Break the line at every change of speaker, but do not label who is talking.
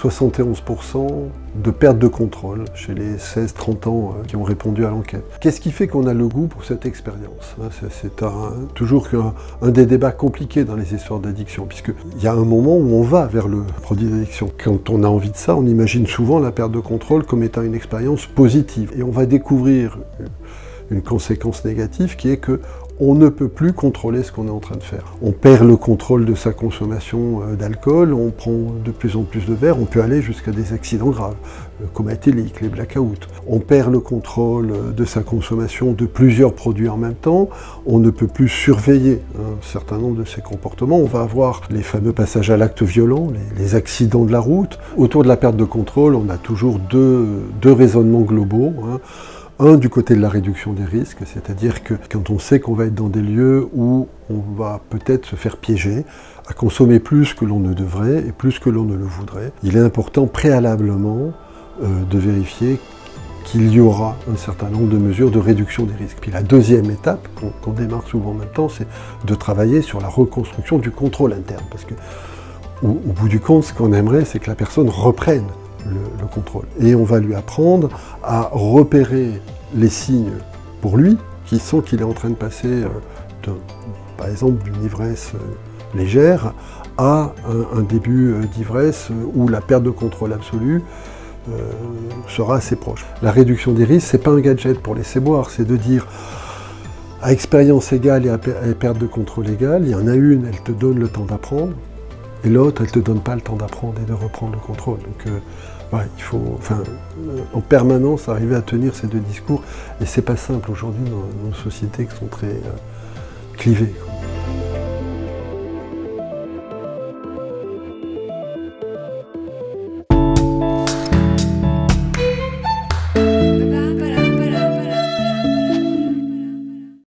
71% de perte de contrôle chez les 16-30 ans qui ont répondu à l'enquête. Qu'est-ce qui fait qu'on a le goût pour cette expérience? C'est toujours un des débats compliqués dans les histoires d'addiction, puisqu'il y a un moment où on va vers le produit d'addiction. Quand on a envie de ça, on imagine souvent la perte de contrôle comme étant une expérience positive. Et on va découvrir une conséquence négative qui est que on ne peut plus contrôler ce qu'on est en train de faire. On perd le contrôle de sa consommation d'alcool, on prend de plus en plus de verre, on peut aller jusqu'à des accidents graves, le coma éthylique, les blackouts. On perd le contrôle de sa consommation de plusieurs produits en même temps, on ne peut plus surveiller un certain nombre de ses comportements, on va avoir les fameux passages à l'acte violent, les accidents de la route. Autour de la perte de contrôle, on a toujours deux raisonnements globaux. Un, du côté de la réduction des risques, c'est-à-dire que quand on sait qu'on va être dans des lieux où on va peut-être se faire piéger, à consommer plus que l'on ne devrait et plus que l'on ne le voudrait, il est important préalablement de vérifier qu'il y aura un certain nombre de mesures de réduction des risques. Puis la deuxième étape, qu'on démarre souvent en même temps, c'est de travailler sur la reconstruction du contrôle interne. Parce que, au bout du compte, ce qu'on aimerait, c'est que la personne reprenne le contrôle. Et on va lui apprendre à repérer les signes pour lui qui sont qu'il est en train de passer, par exemple, d'une ivresse légère à un début d'ivresse où la perte de contrôle absolue sera assez proche. La réduction des risques, c'est pas un gadget pour laisser boire, c'est de dire à expérience égale et à perte de contrôle égale, il y en a une, elle te donne le temps d'apprendre, et l'autre, elle ne te donne pas le temps d'apprendre et de reprendre le contrôle. Donc, il faut, en permanence, arriver à tenir ces deux discours. Et c'est pas simple aujourd'hui dans nos sociétés qui sont très clivées, quoi.